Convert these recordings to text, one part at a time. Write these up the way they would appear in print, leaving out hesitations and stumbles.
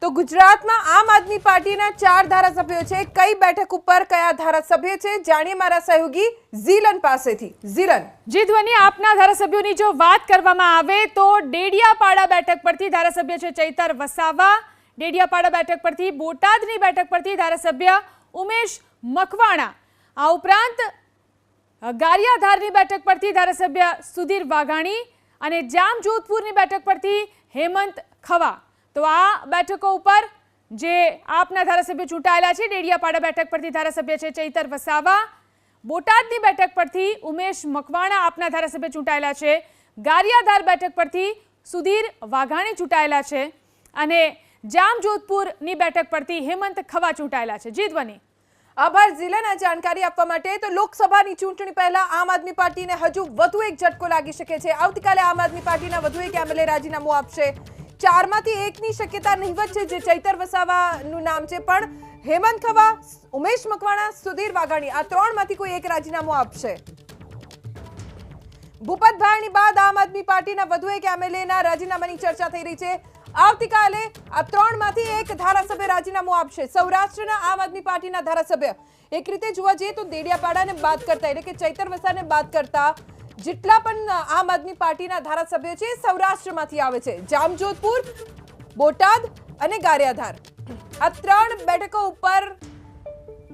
તો ગુજરાતમાં આમ આદમી પાર્ટીના 4 ધારાસભ્યો છે। કઈ બેઠક ઉપર કયા ધારાસભ્ય છે જાણીએ મારા સહયોગી ઝીલન પાસેથી। ઝીલન જી ધ્વની, આપના ધારાસભ્યોની જો વાત કરવામાં આવે તો ડેડિયાપાડા બેઠક પરથી ધારાસભ્ય છે ચૈતર વસાવા, ડેડિયાપાડા બેઠક પરથી બોટાદની બેઠક પરથી ધારાસભ્ય ઉમેશ મકવાણા, આ ઉપરાંત ગારિયાધારની બેઠક પરથી ધારાસભ્ય સુધીર વાઘાણી અને જામજોધપુરની બેઠક પરથી હેમંત ખવા। તો આ બેઠકો ઉપર જે આપના ધારાસભ્યો ચૂંટાયેલા છે, ડેડિયાપાડા બેઠક પરથી ધારાસભ્ય છે ચૈતર વસાવા, બોટાદની બેઠક પરથી ઉમેશ મકવાણા આપના ધારાસભ્ય ચૂંટાયેલા છે, ગારિયાધાર બેઠક પરથી સુધીર વાઘાણી ચૂંટાયેલા છે અને જામજોધપુરની બેઠક પરથી હેમંત ખવા ચૂંટાયેલા છે। જી ધ્વની, આભાર ઝીલન આ જાણકારી આપવા માટે। તો લોકસભાની ચૂંટણી પહેલા આમ આદમી પાર્ટીને હજુ વધુ એક ઝટકો લાગી શકે છે। આવતીકાલે આમ આદમી પાર્ટીના વધુ એક એમએલએ રાજીનામું આપશે। 4 માંથી 1ની શક્યતા નહીવત છે, જે ચૈતર વસાવાનું નામ છે, પણ હેમંત ખવા, ઉમેશ મકવાણા, સુધીર વાઘાણી આ 3 માંથી કોઈ એક રાજીનામું આપશે। ભૂપત ભાયણી બાદ આમ આદમી પાર્ટીના વધુ એક એમએલએના રાજીનામાની ચર્ચા થઈ રહી છે। આવતીકાલે આ 3 માંથી એક ધારાસભ્ય રાજીનામું આપશે। સૌરાષ્ટ્રના આમ આદમી પાર્ટીના ધારાસભ્ય એક રીતે જોવા જઈએ તો ડેડિયાપાડાને બાદ કરતા, એટલે કે ચૈતર વસાવાને બાદ કરતા જેટલા પણ આમ આદમી પાર્ટીના ધારાસભ્યો છે સૌરાષ્ટ્રમાંથી આવે છે। જામજોધપુર, બોટાદ અને ગારિયાધાર આ 3 બેઠકો ઉપર,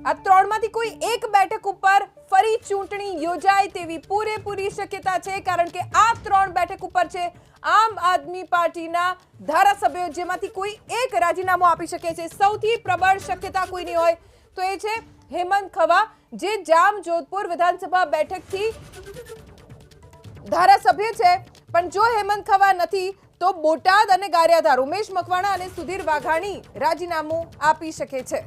આ 3 માંથી કોઈ એક બેઠક ઉપર ફરી ચૂંટણી યોજાય તેવી પૂરેપૂરી શક્યતા છે, કારણ કે આ 3 બેઠક ઉપર છે આમ આદમી પાર્ટીના ધારાસભ્યો, જેમાંથી કોઈ એક રાજીનામું આપી શકે છે। સૌથી પ્રબળ શક્યતા કોઈની હોય તો એ છે હેમંત ખવા, જે જામજોધપુર વિધાનસભા બેઠકથી ધારાસભ્ય છે, પણ જો હેમંત ખવા નથી તો બોટાદ અને ગારિયાધાર ઉમેશ મકવાણા અને સુધીર વાઘાણી રાજીનામું આપી શકે છે।